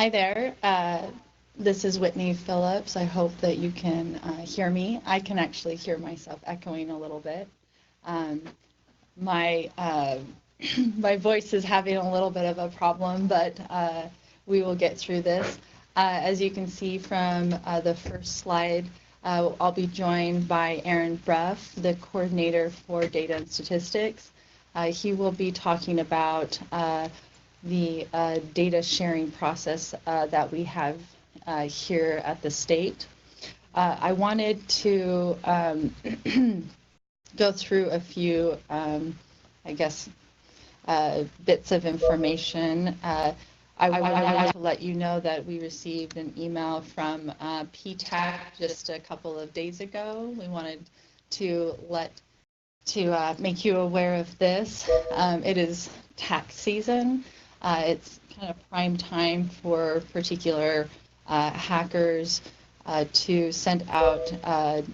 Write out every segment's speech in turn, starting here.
Hi there. This is Whitney Phillips. I hope that you can hear me. I can actually hear myself echoing a little bit. Um, my my voice is having a little bit of a problem, but we will get through this. As you can see from the first slide, I'll be joined by Aaron Bruff, the coordinator for data and statistics. He will be talking about the data sharing process that we have here at the state. I wanted to go through a few, I guess, bits of information. I wanted to let you know that we received an email from PTAC just a couple of days ago. We wanted to make you aware of this. It is tax season. It's kind of prime time for particular hackers to send out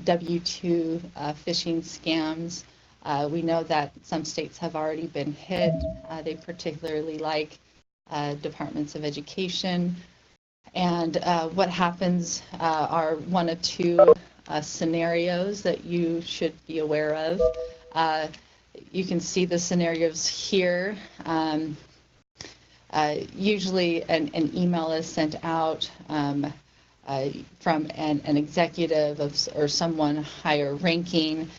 W-2 phishing scams. We know that some states have already been hit. They particularly like departments of education. And what happens are one of two scenarios that you should be aware of. You can see the scenarios here. Usually an email is sent out from an executive or someone higher ranking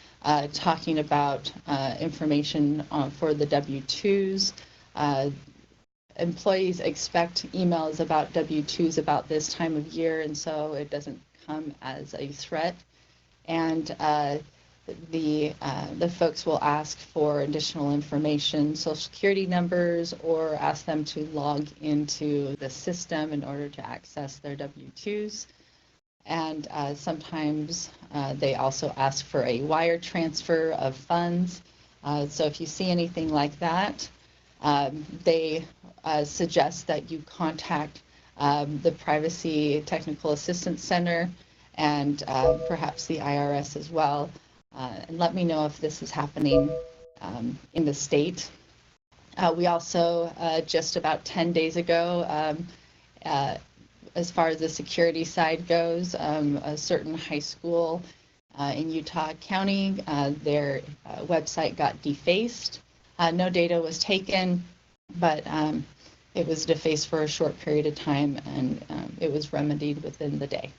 talking about information for the W-2s. Employees expect emails about W-2s about this time of year, and so it doesn't come as a threat. And the folks will ask for additional information, social security numbers, or ask them to log into the system in order to access their W-2s. And sometimes they also ask for a wire transfer of funds. So if you see anything like that, they suggest that you contact the Privacy Technical Assistance Center and perhaps the IRS as well. And let me know if this is happening in the state. We also, just about 10 days ago, as far as the security side goes, a certain high school in Utah County, their website got defaced. No data was taken, but it was defaced for a short period of time, and it was remedied within the day.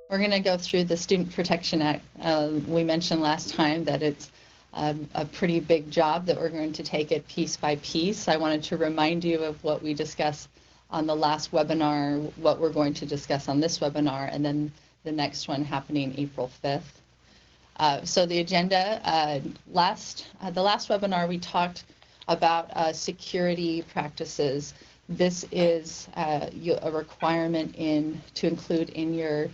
We're going to go through the Student Protection Act. We mentioned last time that it's a pretty big job that we're going to take it piece by piece. I wanted to remind you of what we discussed on the last webinar, what we're going to discuss on this webinar, and then the next one happening April 5th. So the agenda, the last webinar we talked about security practices. This is a requirement to include in your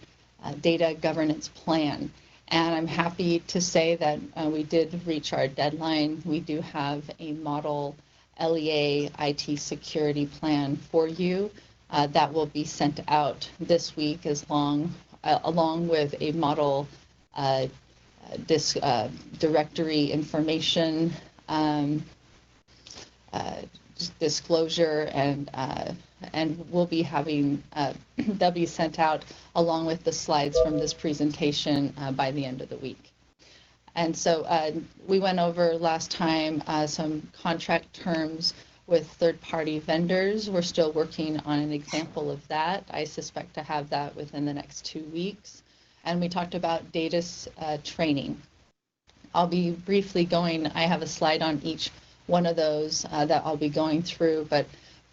data governance plan. And I'm happy to say that we did reach our deadline. We do have a model LEA IT security plan for you that will be sent out this week along with a model directory information disclosure, and we'll be having they'll be sent out along with the slides from this presentation by the end of the week. And so we went over last time some contract terms with third-party vendors. We're still working on an example of that. I suspect to have that within the next 2 weeks. And we talked about data training. I'll be briefly going, I have a slide on each one of those that I'll be going through, but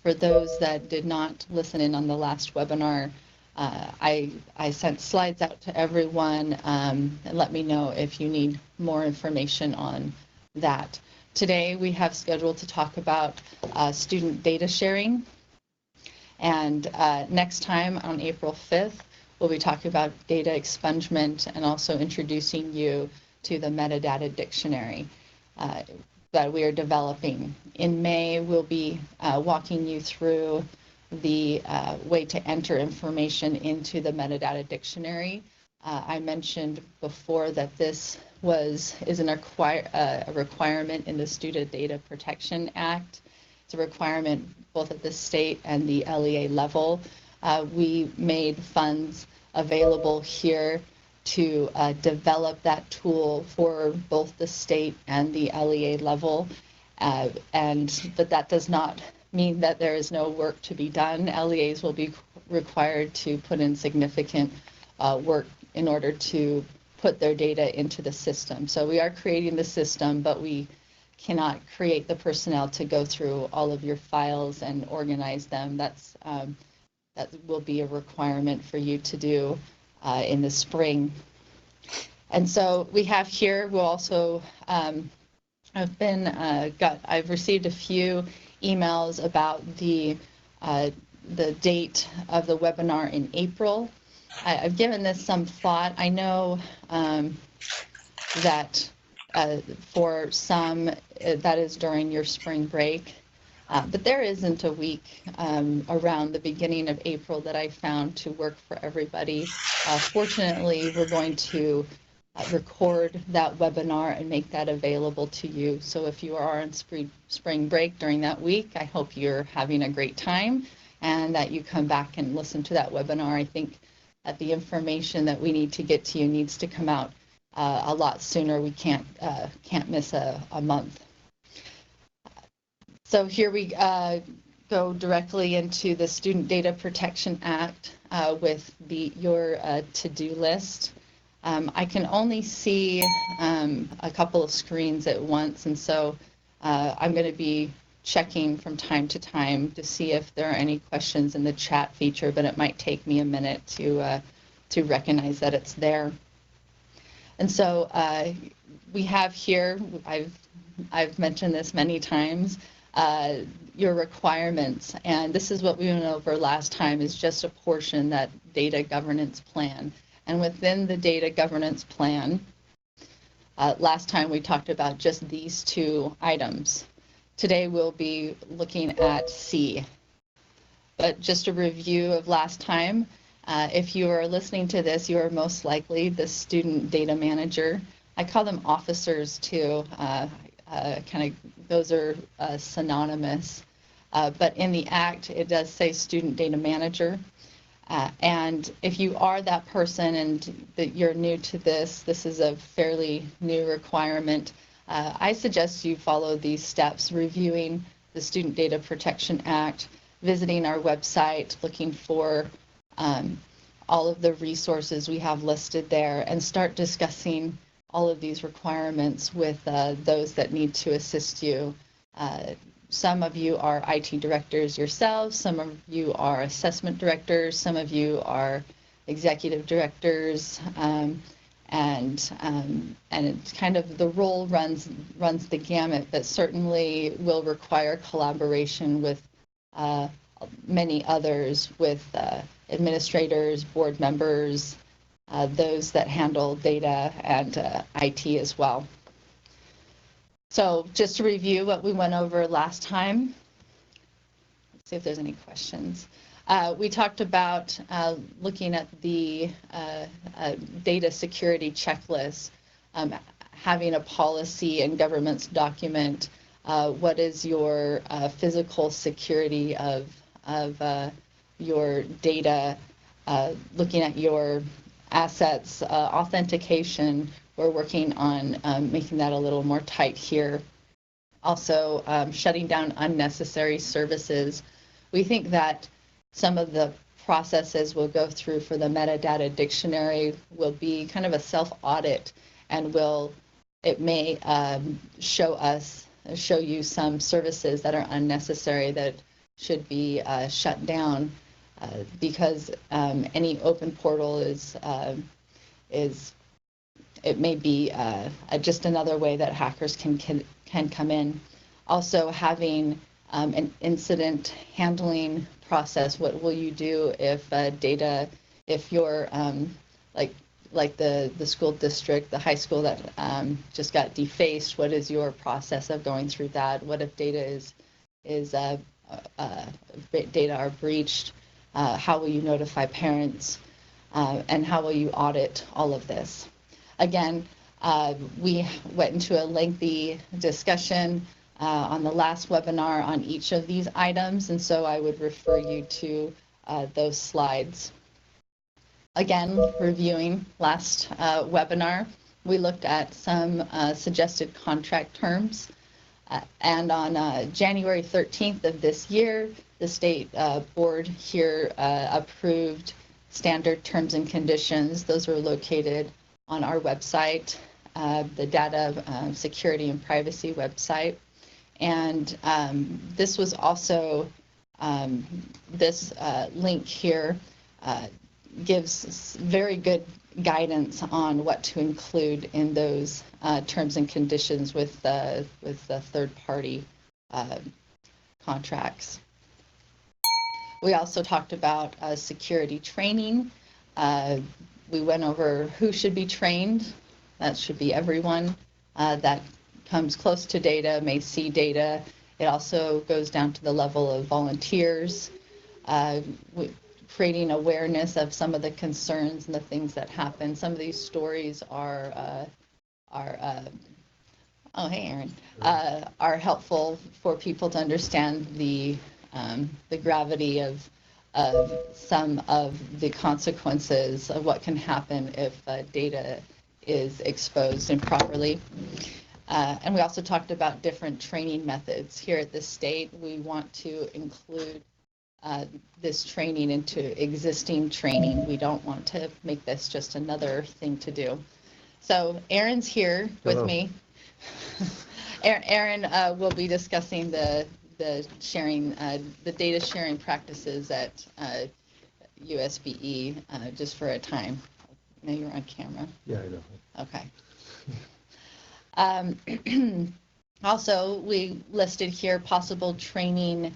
for those that did not listen in on the last webinar, I sent slides out to everyone, and let me know if you need more information on that. Today we have scheduled to talk about student data sharing, and next time on April 5th, we'll be talking about data expungement and also introducing you to the metadata dictionary that we are developing. In May, we'll be walking you through the way to enter information into the metadata dictionary. I mentioned before that this is a requirement in the Student Data Protection Act, it's a requirement both at the state and the LEA level. We made funds available here to develop that tool for both the state and the LEA level. But that does not mean that there is no work to be done. LEAs will be required to put in significant work in order to put their data into the system. So we are creating the system, but we cannot create the personnel to go through all of your files and organize them. That will be a requirement for you to do in the spring. And so we have here, we'll also, I've received a few emails about the date of the webinar in April. I've given this some thought. I know that for some, that is during your spring break, but there isn't a week around the beginning of April that I found to work for everybody. Fortunately, we're going to record that webinar and make that available to you. So if you are on spring break during that week, I hope you're having a great time and that you come back and listen to that webinar. I think that the information that we need to get to you needs to come out a lot sooner. We can't miss a month. So here we go directly into the Student Data Protection Act with your to-do list. I can only see a couple of screens at once, and so I'm going to be checking from time to time to see if there are any questions in the chat feature, but it might take me a minute to recognize that it's there. And so we have here, I've mentioned this many times, your requirements, and this is what we went over last time, is just a portion, that data governance plan. And within the data governance plan, last time we talked about just these two items. Today we'll be looking at C. But just a review of last time, if you are listening to this, you are most likely the student data manager. I call them officers too. Those are synonymous. But in the Act, it does say student data manager. And if you are that person and that you're new to this, this is a fairly new requirement. I suggest you follow these steps: reviewing the Student Data Protection Act, visiting our website, looking for all of the resources we have listed there, and start discussing all of these requirements with those that need to assist you. Some of you are IT directors yourselves, some of you are assessment directors, some of you are executive directors, and it's kind of, the role runs the gamut, but certainly will require collaboration with many others, with administrators, board members, those that handle data, and IT as well. So just to review what we went over last time, let's see if there's any questions. We talked about looking at the data security checklist, having a policy and governments document what is your physical security of your data, looking at your assets, authentication. We're working on making that a little more tight here. Also, shutting down unnecessary services. We think that some of the processes we'll go through for the metadata dictionary will be kind of a self-audit, and it may show you some services that are unnecessary that should be shut down, because any open portal it may be just another way that hackers can come in. Also, having an incident handling process. What will you do if data, if you're like the school district, the high school that just got defaced? What is your process of going through that? What if data data are breached? How will you notify parents? And how will you audit all of this? Again, we went into a lengthy discussion on the last webinar on each of these items, and so I would refer you to those slides. Again, reviewing last webinar, we looked at some suggested contract terms, and on January 13th of this year, the state board here approved standard terms and conditions. Those are located on our website, the Data Security and Privacy website. And this was also, this link here gives very good guidance on what to include in those terms and conditions with the third-party contracts. We also talked about security training. We went over who should be trained. That should be everyone that comes close to data, may see data. It also goes down to the level of volunteers. Creating awareness of some of the concerns and the things that happen. Some of these stories are oh, hey, Aaron, are helpful for people to understand the gravity of some of the consequences of what can happen if data is exposed improperly. And we also talked about different training methods. Here at the state, we want to include this training into existing training. We don't want to make this just another thing to do. So Aaron's here with me. Aaron will be discussing the sharing, the data sharing practices at USBE just for a time. I know you're on camera. Yeah, I know. Okay. Also, we listed here possible training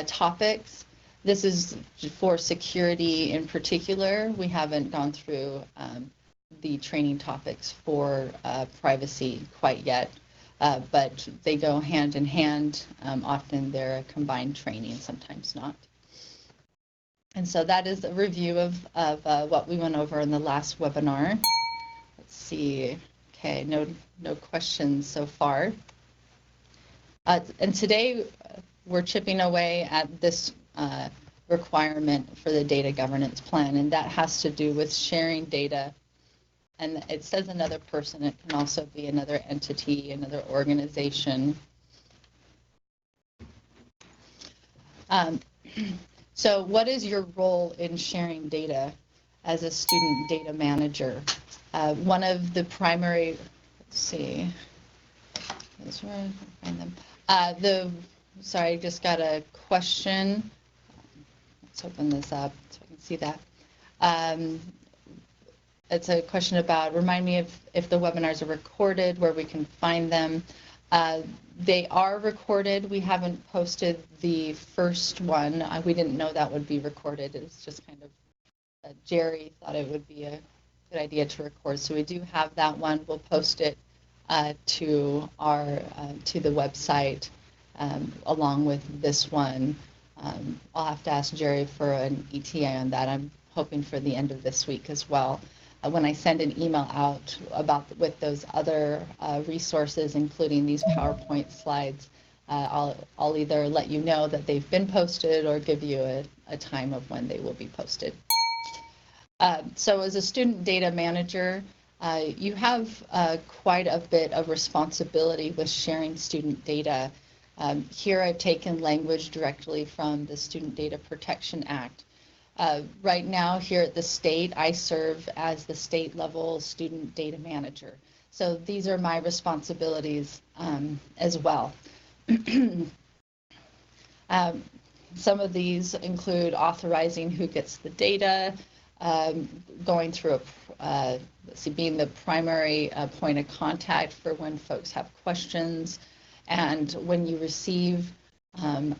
topics. This is for security in particular. We haven't gone through the training topics for privacy quite yet, but they go hand in hand. Often they're a combined training, sometimes not. And so that is a review of what we went over in the last webinar. Let's see. Okay, no questions so far. And today we're chipping away at this requirement for the data governance plan, and that has to do with sharing data. And it says another person, it can also be another entity, another organization. So what is your role in sharing data as a student data manager? One of the primary, let's see, that's where I find them. Sorry, I just got a question. Let's open this up so I can see that. It's a question about, remind me if the webinars are recorded, where we can find them. They are recorded. We haven't posted the first one. We didn't know that would be recorded. It's just kind of, Jerry thought it would be a good idea to record. So we do have that one. We'll post it to the website along with this one. I'll have to ask Jerry for an ETA on that. I'm hoping for the end of this week as well. When I send an email out with those other resources, including these PowerPoint slides, I'll either let you know that they've been posted or give you a time of when they will be posted. So as a student data manager, you have quite a bit of responsibility with sharing student data. Here I've taken language directly from the Student Data Protection Act. Right now here at the state, I serve as the state level student data manager. So these are my responsibilities as well. Some of these include authorizing who gets the data, going through being the primary point of contact for when folks have questions, and when you receive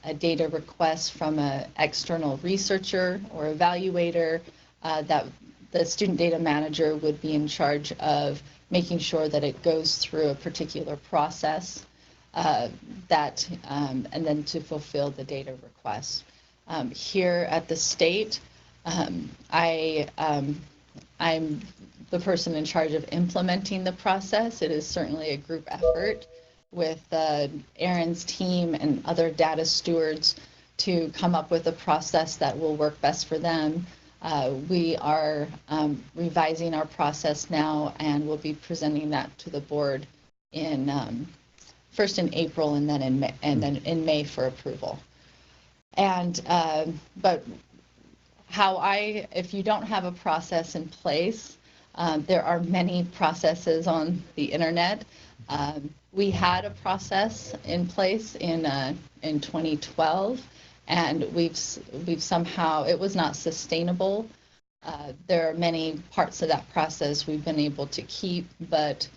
a data request from an external researcher or evaluator, that the student data manager would be in charge of making sure that it goes through a particular process and then to fulfill the data request. Here at the state, I'm the person in charge of implementing the process. It is certainly a group effort. with Aaron's team and other data stewards to come up with a process that will work best for them. We are revising our process now, and we'll be presenting that to the board in first in April and then in May for approval. And but if you don't have a process in place, there are many processes on the internet. We had a process in place in 2012, and we've somehow, it was not sustainable. There are many parts of that process we've been able to keep, but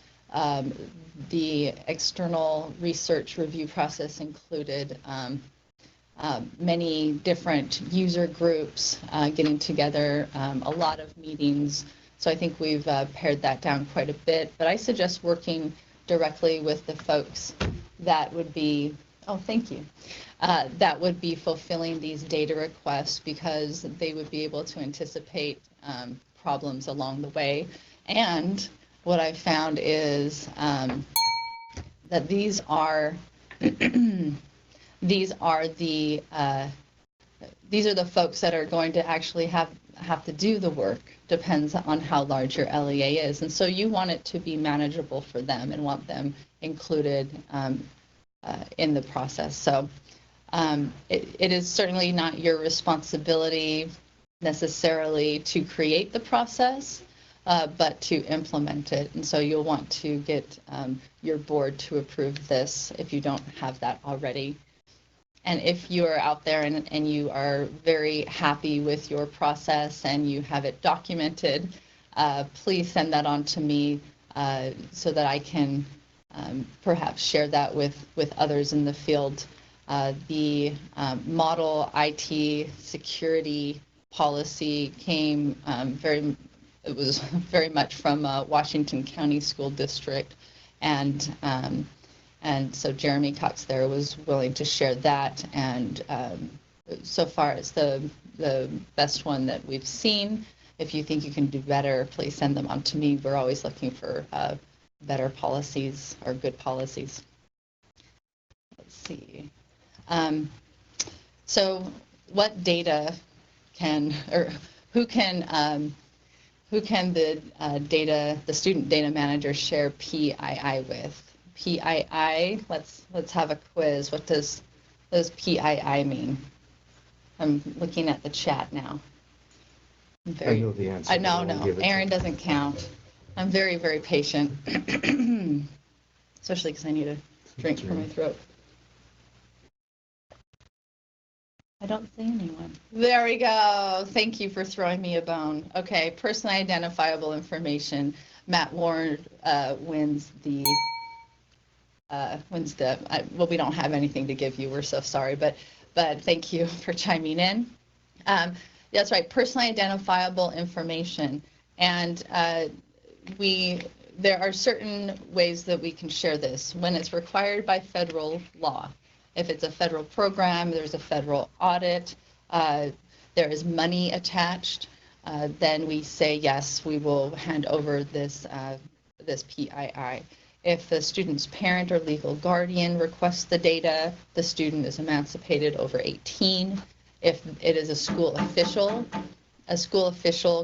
the external research review process included many different user groups getting together, a lot of meetings. So I think we've pared that down quite a bit, but I suggest working directly with the folks that would be, oh, thank you, that would be fulfilling these data requests, because they would be able to anticipate problems along the way. And what I found is that these are these are the folks that are going to actually have to do the work. Depends on how large your LEA is, and so you want it to be manageable for them and want them included in the process. So it is certainly not your responsibility necessarily to create the process, but to implement it. And so you'll want to get your board to approve this if you don't have that already. And if you are out there and you are very happy with your process and you have it documented, please send that on to me so that I can perhaps share that with others in the field. The model IT security policy came it was very much from Washington County School District, and so Jeremy Cox there was willing to share that, and so far it's the best one that we've seen. If you think you can do better, please send them on to me. We're always looking for better policies or good policies. Let's see. So what data can, or who can the student data manager share PII with? PII, let's have a quiz. What does PII mean? I'm looking at the chat now. I know the answer. No, Aaron doesn't count. I'm very, very patient, especially because I need a drink for my throat. I don't see anyone. There we go. Thank you for throwing me a bone. Okay, personally identifiable information. Matt Warren wins the. Well, we don't have anything to give you. We're so sorry, but thank you for chiming in. That's right, personally identifiable information, and there are certain ways that we can share this when it's required by federal law. If it's a federal program, there's a federal audit, there is money attached, then we say yes, we will hand over this PII. If the student's parent or legal guardian requests the data, the student is emancipated over 18. If it is a school official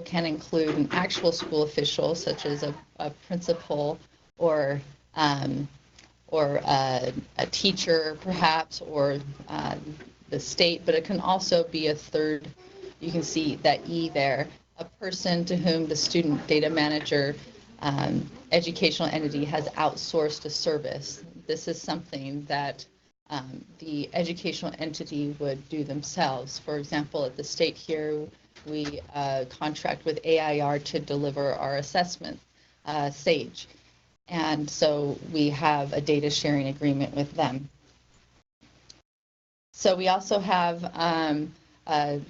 can include an actual school official, such as a principal or a teacher, perhaps, or the state, but it can also be a third. You can see that E there, a person to whom the student data manager educational entity has outsourced a service. This is something that the educational entity would do themselves. For example, at the state here, we contract with AIR to deliver our assessment, SAGE. And so we have a data sharing agreement with them. So we also have other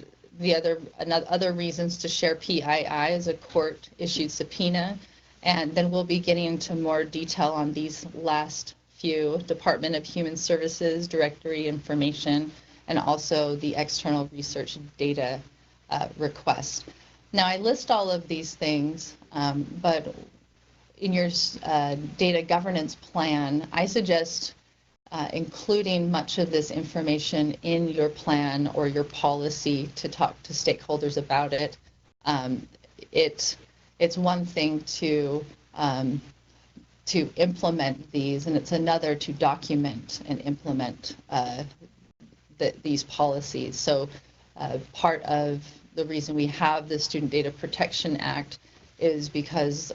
reasons to share PII is a court issued subpoena. And then we'll be getting into more detail on these last few: Department of Human Services, directory information, and also the external research data request. Now I list all of these things, but in your data governance plan, I suggest including much of this information in your plan or your policy to talk to stakeholders about it. It's one thing to implement these, and it's another to document and implement these policies. So part of the reason we have the Student Data Protection Act is because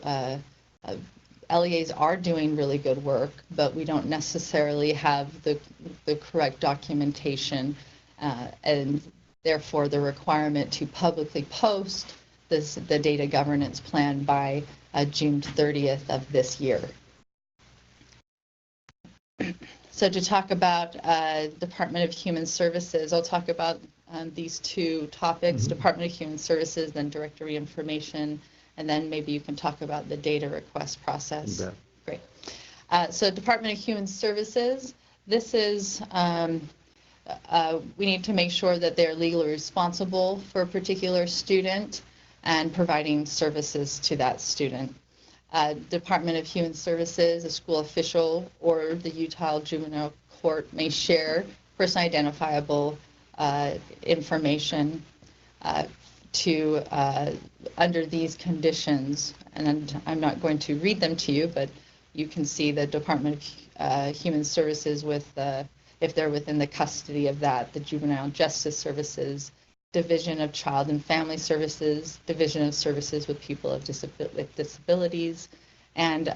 LEAs are doing really good work, but we don't necessarily have the correct documentation, and therefore the requirement to publicly post the data governance plan by June 30th of this year. So to talk about Department of Human Services, I'll talk about these two topics, Department of Human Services, then directory information, and then maybe you can talk about the data request process. Yeah. Great. So Department of Human Services, this is, we need to make sure that they're legally responsible for a particular student and providing services to that student. Department of Human Services, a school official, or the Utah Juvenile Court may share personally identifiable information to under these conditions, and I'm not going to read them to you, but you can see the Department of Human Services with if they're within the custody of that, the Juvenile Justice Services, Division of Child and Family Services, Division of Services with People with Disabilities, and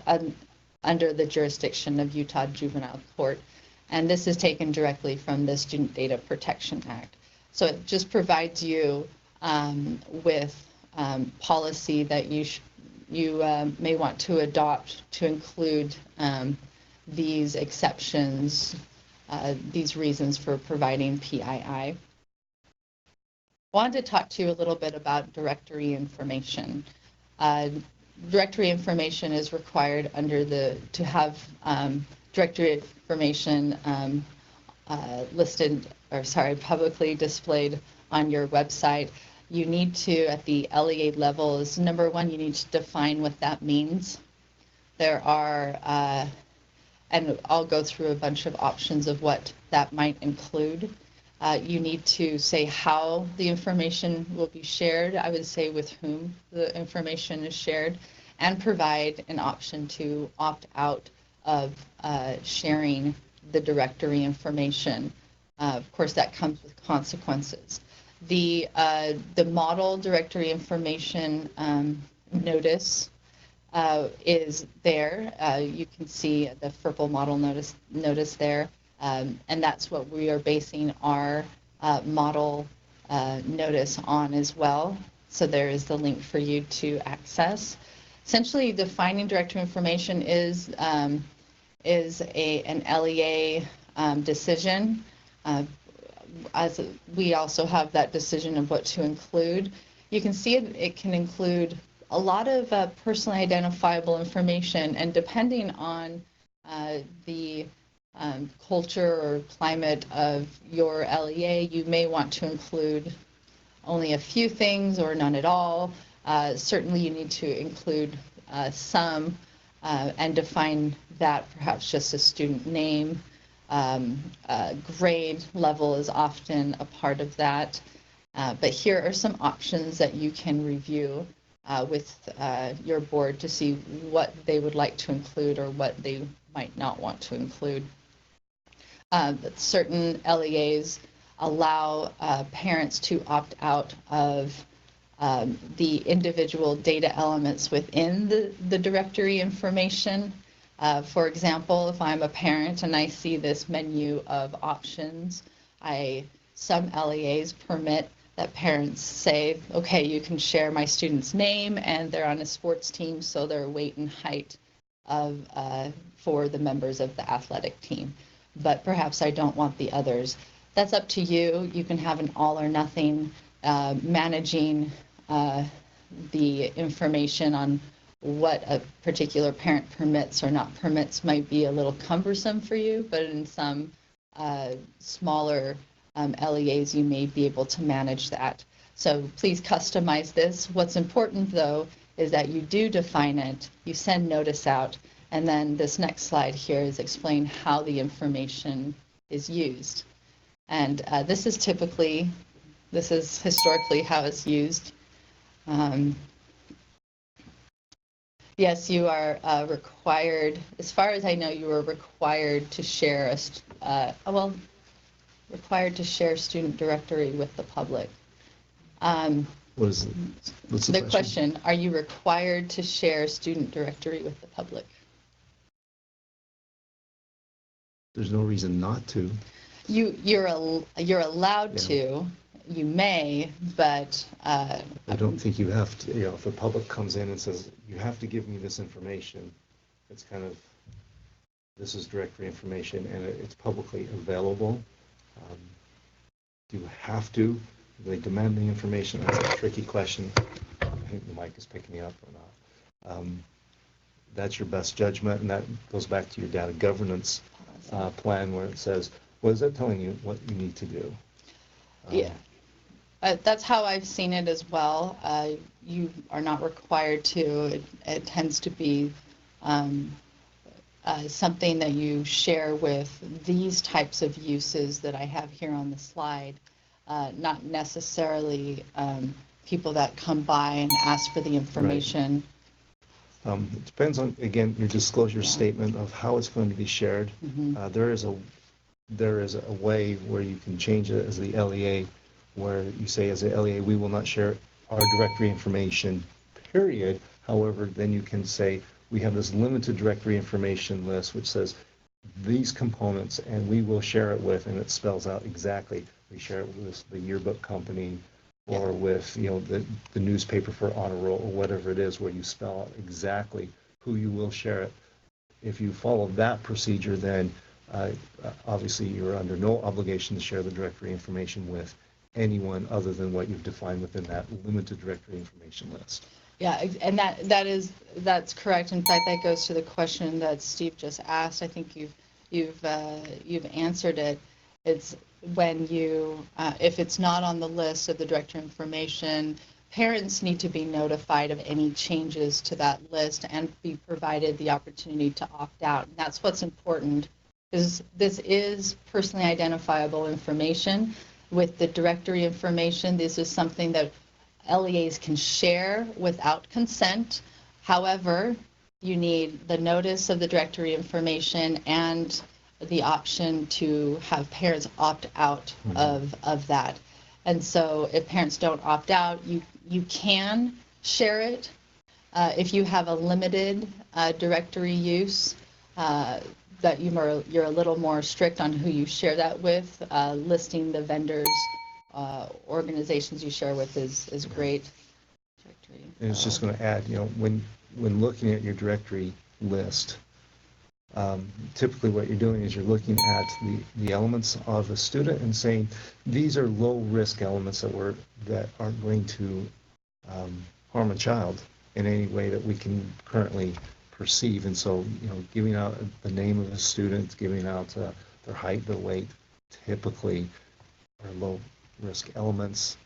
under the jurisdiction of Utah Juvenile Court. And this is taken directly from the Student Data Protection Act. So it just provides you with policy that you may want to adopt to include these exceptions, these reasons for providing PII. I wanted to talk to you a little bit about directory information. Directory information is required under to have directory information publicly displayed on your website. You need to, at the LEA level, is number one, you need to define what that means. There are, and I'll go through a bunch of options of what that might include. You need to say how the information will be shared. I would say with whom the information is shared, and provide an option to opt out of sharing the directory information. Of course, that comes with consequences. The model directory information notice is there. You can see the FERPL model notice there. And that's what we are basing our model notice on as well. So there is the link for you to access. Essentially, defining directory information is an LEA decision. As we also have that decision of what to include. You can see it can include a lot of personally identifiable information, and depending on the culture or climate of your LEA, you may want to include only a few things or none at all. Certainly you need to include some and define that perhaps just a student name. Grade level is often a part of that. But here are some options that you can review with your board to see what they would like to include or what they might not want to include. Certain LEAs allow parents to opt out of the individual data elements within the directory information. For example, if I'm a parent and I see this menu of options, some LEAs permit that parents say, okay, you can share my student's name and they're on a sports team, so their weight and height for the members of the athletic team. But perhaps I don't want the others. That's up to you. You can have an all or nothing. Managing the information on what a particular parent permits or not permits might be a little cumbersome for you, but in some smaller LEAs, you may be able to manage that. So please customize this. What's important, though, is that you do define it, you send notice out, and then this next slide here is explain how the information is used. And this is historically how it's used. Yes, you are required, as far as I know, you are required to share required to share student directory with the public. What's the question? Are you required to share student directory with the public? There's no reason not to. You're allowed to. You may, but I don't think you have to. You know, if the public comes in and says you have to give me this information, it's kind of, this is directory information and it's publicly available. Do you have to? Do they demand the information? That's a tricky question. I think the mic is picking me up or not. That's your best judgment, and that goes back to your data governance plan, where it says, what is that telling you what you need to do? Yeah. That's how I've seen it as well. You are not required to. It tends to be something that you share with these types of uses that I have here on the slide, not necessarily people that come by and ask for the information. Right. It depends on, again, your disclosure statement of how it's going to be shared. Mm-hmm. There is a way where you can change it as the LEA, where you say as a LEA, we will not share our directory information, period. However, then you can say, we have this limited directory information list, which says these components, and we will share it with, and it spells out exactly, we share it with the yearbook company, or with, you know, the newspaper for honor roll, or whatever it is, where you spell out exactly who you will share it. If you follow that procedure, then obviously you're under no obligation to share the directory information with anyone other than what you've defined within that limited directory information list. Yeah, and that's correct. In fact, that goes to the question that Steve just asked. I think you've answered it. It's when you if it's not on the list of the directory information, parents need to be notified of any changes to that list and be provided the opportunity to opt out. And that's what's important, is this is personally identifiable information. With the directory information, this is something that LEAs can share without consent. However, you need the notice of the directory information and the option to have parents opt out of that. And so if parents don't opt out, you can share it. If you have a limited directory use, that you're a little more strict on who you share that with. Listing the vendors, organizations you share with is great. Directory. And it's just going to add, you know, when looking at your directory list, typically what you're doing is you're looking at the elements of a student and saying these are low risk elements that aren't going to harm a child in any way that we can currently perceive. And so, you know, giving out the name of the student, giving out their height, their weight, typically are low risk elements.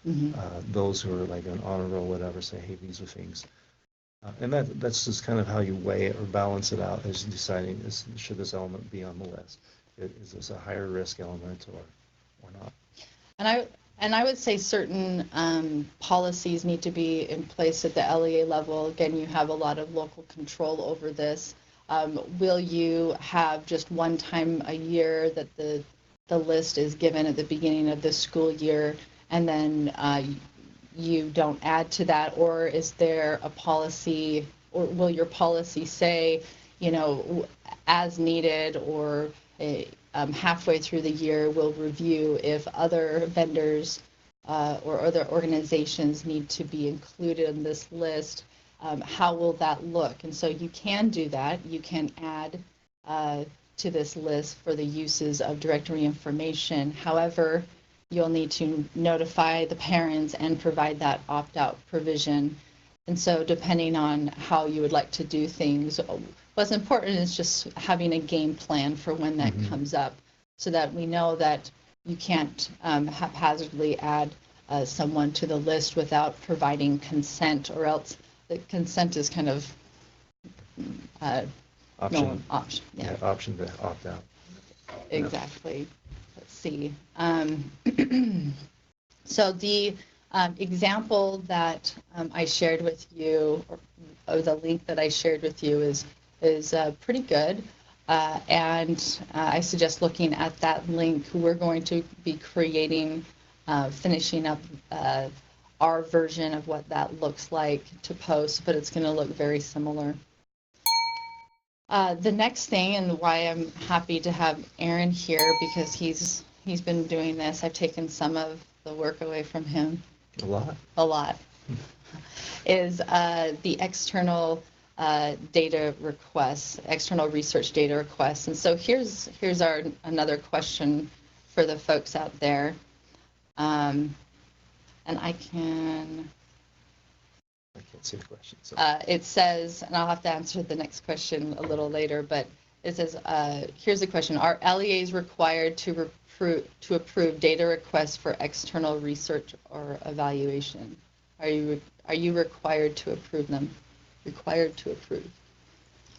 Those who are like an honor roll, whatever, say, hey, these are things. And that's just kind of how you weigh it or balance it out as deciding should this element be on the list. Is this a higher risk element or not? And I would say certain policies need to be in place at the LEA level. Again, you have a lot of local control over this. Will you have just one time a year that the list is given at the beginning of the school year, and then you don't add to that? Or is there a policy, or will your policy say, you know, as needed, or halfway through the year we'll review if other vendors or other organizations need to be included in this list? How will that look? And so you can do that. You can add to this list for the uses of directory information. However, you'll need to notify the parents and provide that opt-out provision. And so depending on how you would like to do things, what's important is just having a game plan for when that comes up, so that we know that you can't haphazardly add someone to the list without providing consent, or else the consent is kind of option. Yeah, option to opt out. exactly. Let's see. So the example that I shared with you, or the link that I shared with you, is pretty good. And I suggest looking at that link. We're going to be creating, finishing up our version of what that looks like to post, but it's going to look very similar. The next thing, and why I'm happy to have Aaron here, because he's been doing this. I've taken some of the work away from him. A lot. Is the external data requests, external research data requests. And so here's another question for the folks out there. And I can't see the question. So. It says, and I'll have to answer the next question a little later, but it says, here's the question: are LEAs required to approve data requests for external research or evaluation? Are you required to approve them? Required to approve?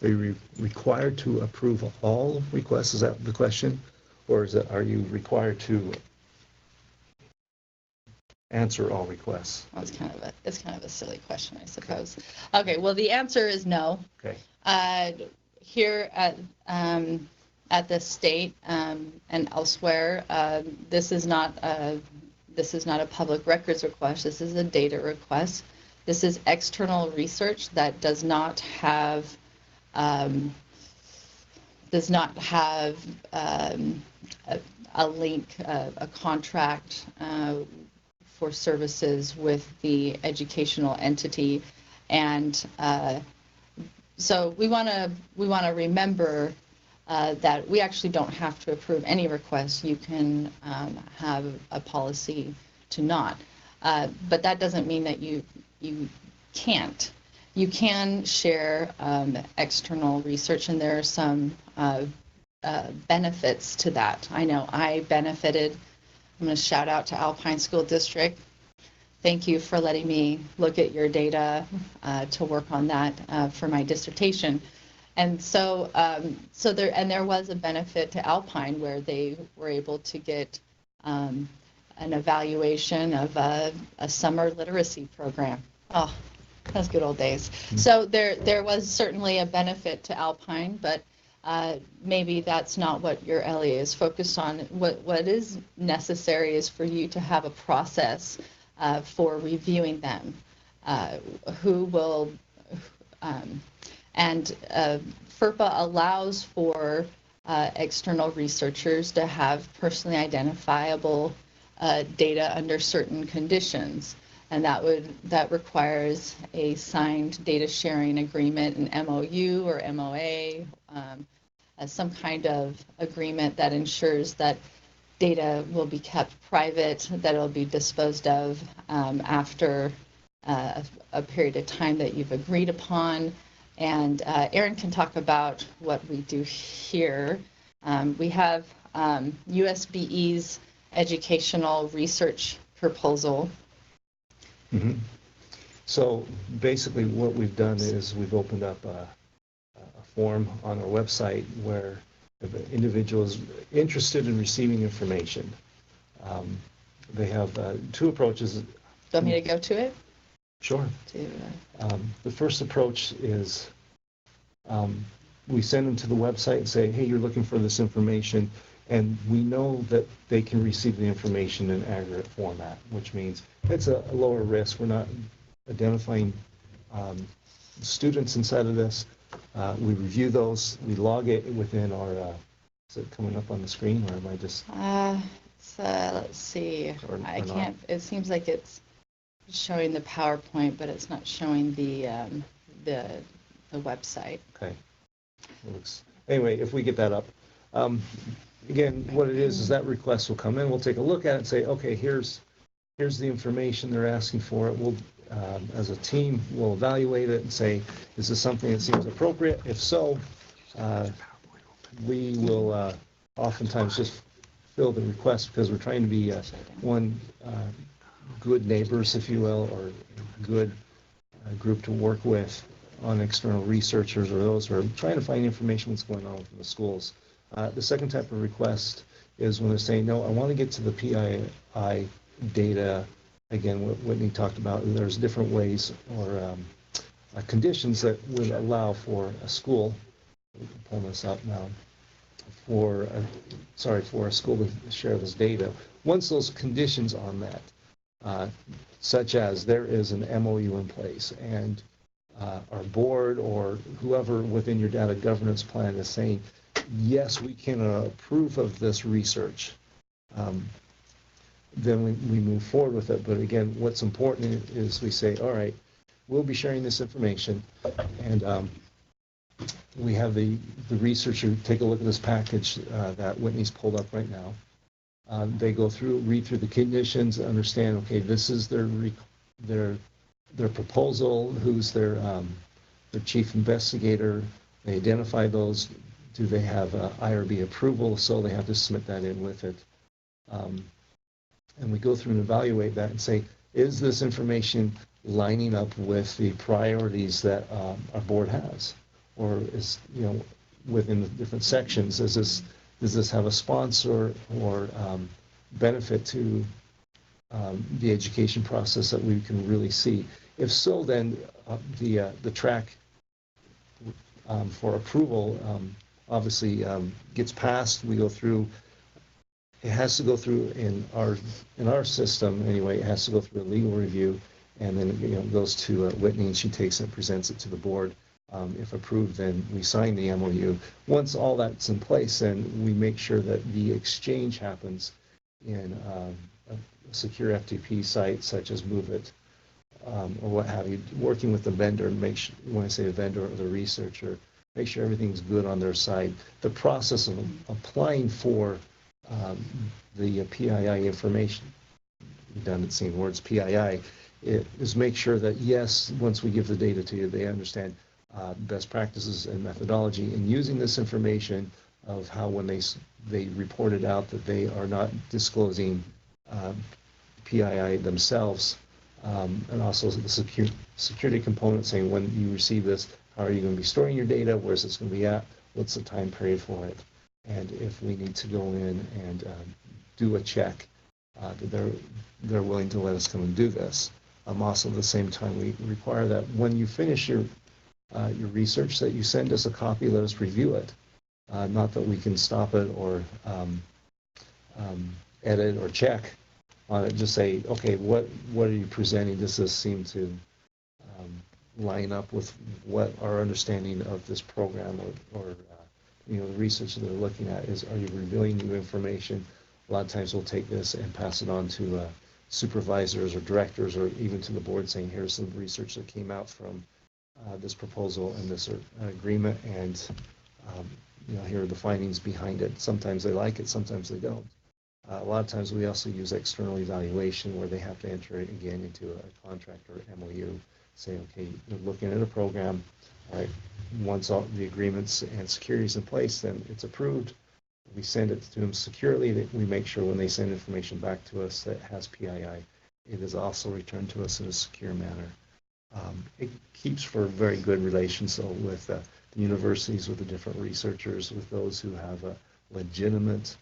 Are you required to approve all requests? Is that the question, or is it, are you required to answer all requests? Well, it's kind of a silly question, I suppose. Okay, well, the answer is no. Okay. Here at the state and elsewhere, this is not a public records request. This is a data request. This is external research that does not have a link, a contract for services with the educational entity, and so we want to remember that we actually don't have to approve any request. You can have a policy to not, but that doesn't mean that you can't. You can share external research, and there are some benefits to that. I know I benefited. I'm going to shout out to Alpine School District. Thank you for letting me look at your data to work on that for my dissertation. And so, there was a benefit to Alpine where they were able to get an evaluation of a summer literacy program. Oh, those good old days. So there was certainly a benefit to Alpine, but maybe that's not what your LEA is focused on. What is necessary is for you to have a process for reviewing them. Who will, and FERPA allows for external researchers to have personally identifiable data under certain conditions. And that requires a signed data sharing agreement, an MOU or MOA, some kind of agreement that ensures that data will be kept private, that it will be disposed of after a period of time that you've agreed upon. And Aaron can talk about what we do here. We have USBE's educational research proposal. Mm-hmm. So basically what we've done is we've opened up a form on our website where if an individual is interested in receiving information, they have two approaches. Do you want me to go to it? Sure. The first approach is we send them to the website and say, hey, you're looking for this information, and we know that they can receive the information in aggregate format, which means it's a lower risk. We're not identifying students inside of this. We review those. We log it within our, is it coming up on the screen, or am I just? Let's see. I can't, it seems like it's showing the PowerPoint, but it's not showing the website. Okay. Anyway, if we get that up. Again, what it is that request will come in. We'll take a look at it and say, okay, here's the information they're asking for. We'll, as a team, we'll evaluate it and say, is this something that seems appropriate? If so, we will oftentimes just fill the request because we're trying to be good neighbors, if you will, or good group to work with on external researchers or those who are trying to find information what's going on within the schools. The second type of request is when they're saying, no, I want to get to the PII data. Again, what Whitney talked about, there's different ways or conditions that would allow for a school, we can pull this up now, for a school to share this data. Once those conditions are met, such as there is an MOU in place and our board or whoever within your data governance plan is saying, yes, we can approve of this research, then we move forward with it. But again, what's important is we say, all right, we'll be sharing this information, and we have the researcher take a look at this package that Whitney's pulled up right now. They go through, read through the conditions, understand, okay, this is their proposal, who's their chief investigator. They identify those. Do they have IRB approval? So they have to submit that in with it. And we go through and evaluate that and say, is this information lining up with the priorities that our board has? Or is, within the different sections, does this have a sponsor or benefit to the education process that we can really see? If so, then the track for approval obviously gets passed. We go through. It has to go through in our system anyway. It has to go through a legal review, and then it goes to Whitney, and she takes it and presents it to the board. If approved, then we sign the MOU. Once all that's in place, then we make sure that the exchange happens in a secure FTP site such as MoveIt or what have you, working with the vendor and make sure, when I say the vendor or the researcher, make sure everything's good on their side. The process of applying for the PII information, redundancy in words, PII, is make sure that, yes, once we give the data to you, they understand best practices and methodology in using this information of how when they reported out that they are not disclosing PII themselves, and also the security component saying when you receive this, how are you going to be storing your data, where's this going to be at, what's the time period for it, and if we need to go in and do a check, that they're willing to let us come and do this. Also, at the same time, we require that when you finish your research, that you send us a copy, let us review it. Not that we can stop it or edit or check on it. Just say, okay, what are you presenting? Does this seem to line up with what our understanding of this program or the research that they're looking at is? Are you revealing new information? A lot of times we'll take this and pass it on to supervisors or directors or even to the board saying, here's some research that came out from this proposal and this agreement, and here are the findings behind it. Sometimes they like it, sometimes they don't. A lot of times we also use external evaluation where they have to enter it again into a contract or MOU. Say, okay, you're looking at a program, all right, once all the agreements and securities in place, then it's approved. We send it to them securely. That we make sure when they send information back to us that has PII, it is also returned to us in a secure manner. It keeps for very good relations with the universities, with the different researchers, with those who have a legitimate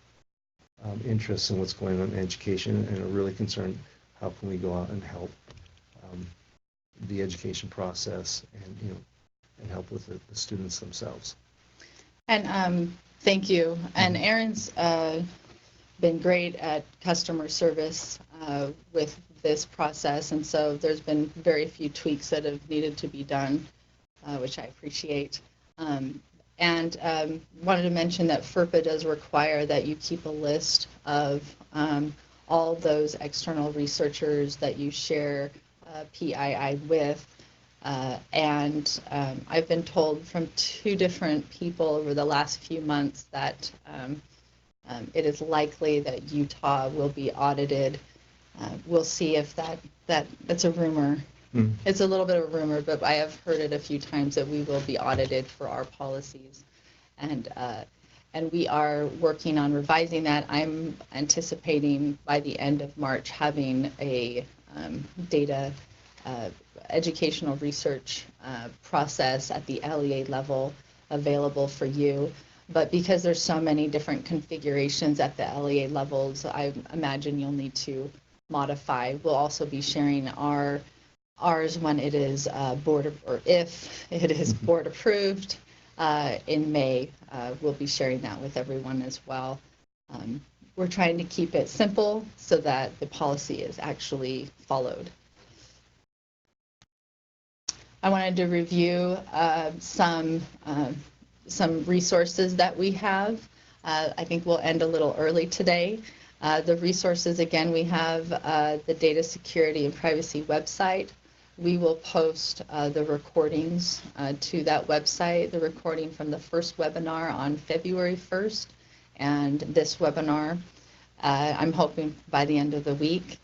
interest in what's going on in education and are really concerned how can we go out and help the education process and and help with the students themselves. And thank you. And Aaron's been great at customer service with this process, and so there's been very few tweaks that have needed to be done, which I appreciate. And wanted to mention that FERPA does require that you keep a list of all those external researchers that you share PII with. And I've been told from 2 different people over the last few months that it is likely that Utah will be audited. We'll see if that's a rumor. It's a little bit of a rumor, but I have heard it a few times that we will be audited for our policies, and we are working on revising that. I'm anticipating by the end of March having a data educational research process at the LEA level available for you. But because there's so many different configurations at the LEA levels, I imagine you'll need to modify. We'll also be sharing ours when it is if it is board approved in May. We'll be sharing that with everyone as well. We're trying to keep it simple so that the policy is actually followed. I wanted to review some resources that we have. I think we'll end a little early today. The resources, again, we have the Data Security and Privacy website. We will post the recordings to that website, the recording from the first webinar on February 1st and this webinar, I'm hoping by the end of the week.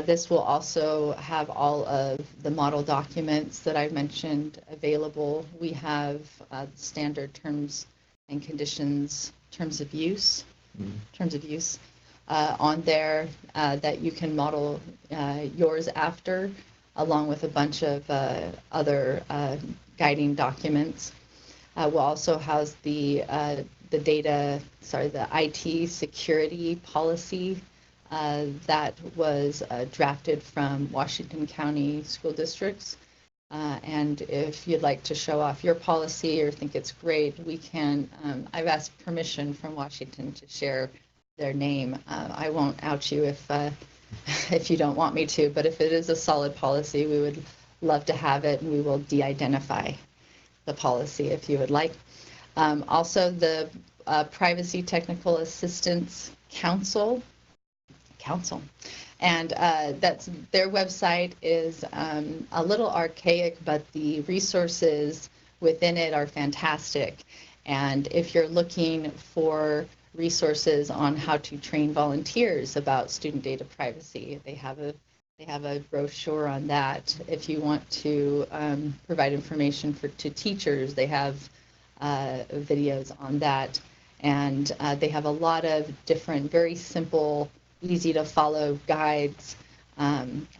This will also have all of the model documents that I mentioned available. We have standard terms and conditions, terms of use on there that you can model yours after, along with a bunch of other guiding documents. We'll also house the IT security policy that was drafted from Washington County school districts. And if you'd like to show off your policy or think it's great, we can, I've asked permission from Washington to share their name. I won't out you if you don't want me to, but if it is a solid policy, we would love to have it, and we will de-identify the policy if you would like. Also, the Privacy Technical Assistance Council, and that's their website is a little archaic, but the resources within it are fantastic. And if you're looking for resources on how to train volunteers about student data privacy, they have a brochure on that. If you want to provide information to teachers, they have videos on that. And they have a lot of different, very simple, easy to follow guides.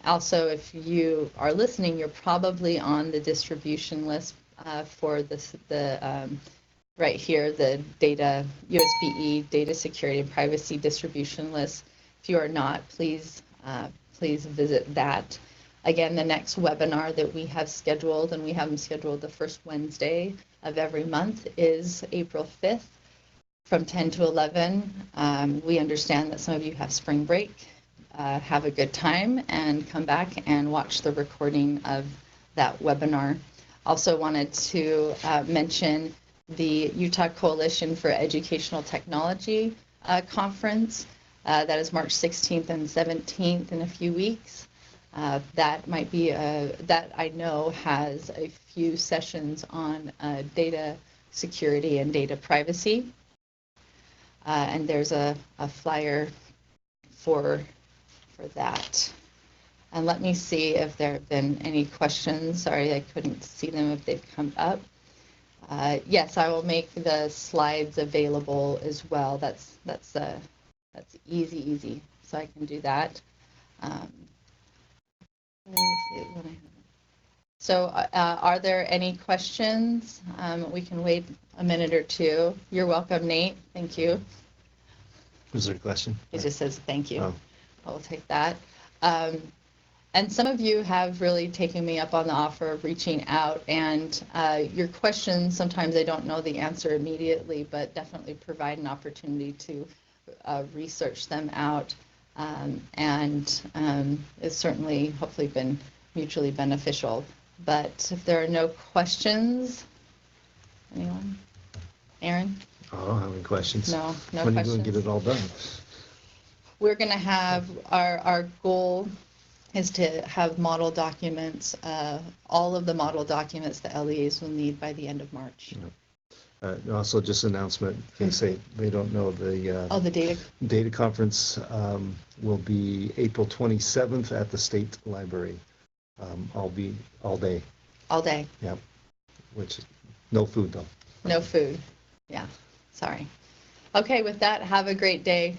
Also, if you are listening, you're probably on the distribution list for right here, the data USBE Data Security and Privacy Distribution List. If you are not, please visit that. Again, the next webinar that we have scheduled, and we have them scheduled the first Wednesday of every month, is April 5th from 10 to 11. We understand that some of you have spring break. Have a good time and come back and watch the recording of that webinar. Also wanted to mention the Utah Coalition for Educational Technology conference. That is March 16th and 17th in a few weeks. That might be that I know has a few sessions on data security and data privacy. And there's a flyer for that. And let me see if there have been any questions. Sorry, I couldn't see them if they've come up. Yes, I will make the slides available as well. That's easy. So I can do that. So are there any questions? We can wait a minute or two. You're welcome, Nate. Thank you. Was there a question? It just says thank you. Oh. I'll take that. And some of you have really taken me up on the offer of reaching out, and your questions, sometimes I don't know the answer immediately, but definitely provide an opportunity to research them out. And it's certainly hopefully been mutually beneficial. But if there are no questions, anyone? Aaron? I don't have any questions. No questions. When are you going to get it all done? We're going to have our goal is to have model documents, all of the model documents the LEAs will need by the end of March. Also, just an announcement, in case they don't know, the data conference will be April 27th at the State Library. I'll be all day. All day. Yeah, which no food though. No food. Yeah, sorry. Okay, with that, have a great day.